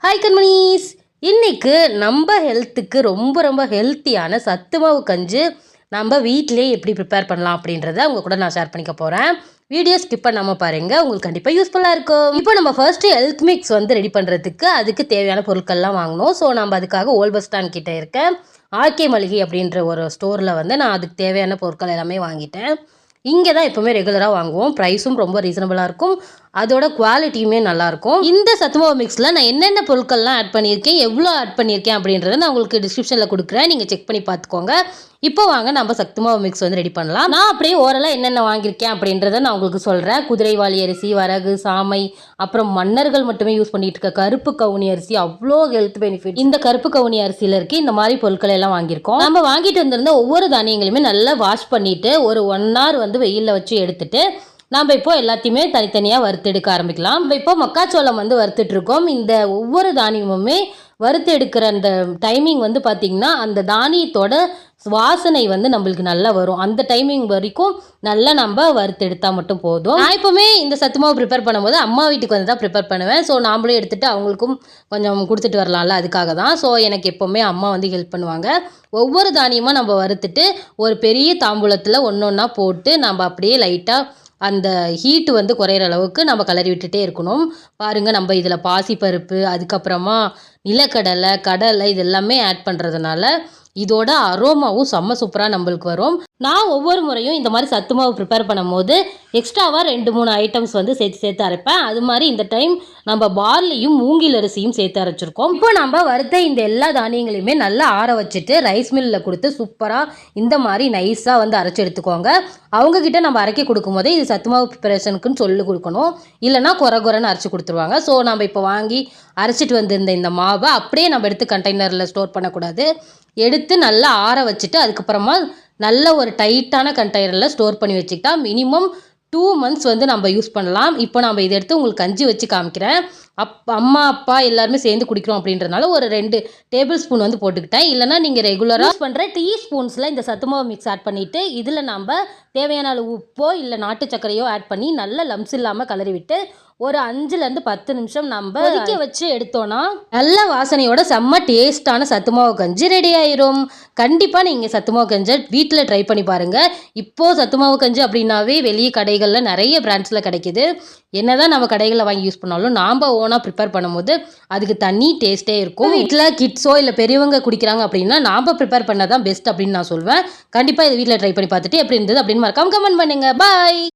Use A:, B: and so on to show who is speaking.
A: Hi கண்மணிஸ், இன்னைக்கு நம்ம ஹெல்த்துக்கு ரொம்ப ரொம்ப ஹெல்த்தியான சத்துமாவு கஞ்சி நம்ம வீட்டிலேயே எப்படி ப்ரிப்பேர் பண்ணலாம் அப்படின்றத உங்க கூட நான் ஷேர் பண்ணிக்க போகிறேன். வீடியோ ஸ்கிப் பண்ணாமல் பாருங்கள், உங்களுக்கு கண்டிப்பாக யூஸ்ஃபுல்லாக இருக்கும். இப்போ நம்ம ஃபர்ஸ்ட்டு ஹெல்த் மிக்ஸ் ரெடி பண்ணுறதுக்கு அதுக்கு தேவையான பொருட்கள்லாம் வாங்கணும். ஸோ நம்ம அதுக்காக ஓல்ட் பஸ் ஸ்டாண்ட் கிட்டே இருக்க ஆர்கே மளிகை அப்படின்ற ஒரு ஸ்டோரில் நான் அதுக்கு தேவையான பொருட்கள் எல்லாமே வாங்கிட்டேன். இங்கே தான் எப்போவுமே ரெகுலராக வாங்குவோம். ப்ரைஸும் ரொம்ப ரீசனபிளாக இருக்கும், அதோட குவாலிட்டியுமே நல்லாயிருக்கும். இந்த சத்துமாவு மிக்ஸில் நான் என்னென்ன பொருட்கள்லாம் ஆட் பண்ணியிருக்கேன், எவ்வளோ ஆட் பண்ணியிருக்கேன் அப்படின்றத நான் உங்களுக்கு டிஸ்கிரிப்ஷனில் கொடுக்குறேன், நீங்கள் செக் பண்ணி பார்த்துக்கோங்க. இப்போ வாங்க நம்ம சத்துமாவு மிக்ஸ் ரெடி பண்ணலாம். நான் அப்படியே ஓரளவு என்னென்ன வாங்கியிருக்கேன் அப்படின்றத நான் உங்களுக்கு சொல்கிறேன். குதிரைவாளி அரிசி, வரகு, சாமை, அப்புறம் மன்னர்கள் மட்டுமே யூஸ் பண்ணிட்டு இருக்க கருப்பு கவுனி அரிசி, அவ்வளோ ஹெல்த் பெனிஃபிட் இந்த கருப்பு கவுனி அரிசியில் இருக்குது. இந்த மாதிரி பொருட்கள் எல்லாம் வாங்கியிருக்கோம். நம்ம வாங்கிட்டு வந்திருந்த ஒவ்வொரு தானியங்களையுமே நல்லா வாஷ் பண்ணிவிட்டு ஒரு 1 hour வெயிலில் வச்சு எடுத்துட்டு நம்ம இப்போ எல்லாத்தையுமே தனித்தனியாக வறுத்தெடுக்க ஆரம்பிக்கலாம். நம்ம இப்போ மக்காச்சோளம் வறுத்துட்ருக்கோம். இந்த ஒவ்வொரு தானியமுமே வறுத்து எடுக்கிற அந்த டைமிங் பார்த்திங்கன்னா அந்த தானியத்தோட வாசனை நம்மளுக்கு நல்லா வரும். அந்த டைமிங் வரைக்கும் நல்லா நம்ம வறுத்தெடுத்தால் மட்டும் போதும். நான் எப்போவுமே இந்த சத்துமாவு ப்ரிப்பேர் பண்ணும்போது அம்மா வீட்டுக்கு தான் ப்ரிப்பேர் பண்ணுவேன். ஸோ நாமளும் எடுத்துகிட்டு அவங்களுக்கும் கொஞ்சம் கொடுத்துட்டு வரலாம்ல, அதுக்காக தான். ஸோ எனக்கு எப்போவுமே அம்மா ஹெல்ப் பண்ணுவாங்க. ஒவ்வொரு தானியமாக நம்ம வறுத்துட்டு ஒரு பெரிய தாம்பூலத்தில் ஒன்றா போட்டு நம்ம அப்படியே லைட்டாக அந்த ஹீட்டு குறையிற அளவுக்கு நம்ம கிளறி விட்டுட்டே இருக்கணும். பாருங்கள், நம்ம இதில் பாசிப்பருப்பு, அதுக்கப்புறமா நிலக்கடலை, கடலை இது எல்லாமே ஆட் பண்ணுறதுனால இதோட அரோமாவும் செம்ம சூப்பராக நம்மளுக்கு வரும். நான் ஒவ்வொரு முறையும் இந்த மாதிரி சத்து மாவு ப்ரிப்பேர் பண்ணும்போது எக்ஸ்ட்ராவாக 2-3 ஐட்டம்ஸ் சேர்த்து அரைப்பேன். அது மாதிரி இந்த டைம் நம்ம பார்லியும் மூங்கில் அரிசியும் சேர்த்து அரைச்சிருக்கோம். இப்போ நம்ம வறுத்த இந்த எல்லா தானியங்களையுமே நல்லா ஆற வச்சுட்டு ரைஸ் மில்லில் கொடுத்து சூப்பராக இந்த மாதிரி நைஸாக அரைச்சி எடுத்துக்கோங்க. அவங்கக்கிட்ட நம்ம அரைக்க கொடுக்கும் போதே இது சத்துமாவு ப்ரிப்பரேஷனுக்குன்னு சொல்லி கொடுக்கணும், இல்லைனா குறைன்னு அரைச்சி கொடுத்துருவாங்க. ஸோ நம்ம இப்போ வாங்கி அரைச்சிட்டு வந்திருந்த இந்த மாவை அப்படியே நம்ம எடுத்து கண்டெய்னரில் ஸ்டோர் பண்ணக்கூடாது. எடுத்து நல்லா ஆற வச்சுட்டு அதுக்கப்புறமா நல்ல ஒரு டைட்டான கண்டெய்னரில் ஸ்டோர் பண்ணி வச்சுக்கிட்டா மினிமம் 2 months நம்ம யூஸ் பண்ணலாம். இப்போ நம்ம இதை எடுத்து உங்களுக்கு கஞ்சி வச்சு காமிக்கிறேன். அம்மா அப்பா எல்லாருமே சேர்ந்து குடிக்கிறோம் அப்படின்றதுனால ஒரு 2 டேபிள் ஸ்பூன் போட்டுக்கிட்டேன். இல்லைனா நீங்கள் ரெகுலராக யூஸ் பண்ணுற டீஸ்பூன்ஸில் இந்த சத்துமாவு மிக்ஸ் ஆட் பண்ணிவிட்டு இதில் நம்ம தேவையான அளவு உப்போ இல்லை நாட்டு சர்க்கரையோ ஆட் பண்ணி நல்ல லம்ஸ் இல்லாமல் கலரி விட்டு ஒரு 5-10 நிமிஷம் நம்ம கொதிக்க வச்சு எடுத்தோன்னா நல்ல வாசனையோட செம்ம டேஸ்டான சத்துமாவு கஞ்சி ரெடி ஆயிரும். கண்டிப்பாக நீங்கள் சத்துமாவு கஞ்சை வீட்டில் ட்ரை பண்ணி பாருங்கள். இப்போது சத்துமாவு கஞ்சி அப்படின்னாவே வெளியே கடைகளில் நிறைய பிராண்ட்ஸில் கிடைக்கிது. என்னதான் நம்ம கடைகளில் வாங்கி யூஸ் பண்ணாலும் நாம் ஓனாக ப்ரிப்பேர் பண்ணும்போது அதுக்கு தனி டேஸ்ட்டே இருக்கும். வீட்டில் கிட்ஸோ இல்லை பெரியவங்க குடிக்கிறாங்க அப்படின்னா நாம் ப்ரிப்பேர் பண்ணால் தான் பெஸ்ட் அப்படின்னு நான் சொல்வேன். கண்டிப்பாக இது வீட்டில் ட்ரை பண்ணி பார்த்துட்டு எப்படி இருந்தது அப்படின்னு மறக்காம கமெண்ட் பண்ணுங்கள். பாய்.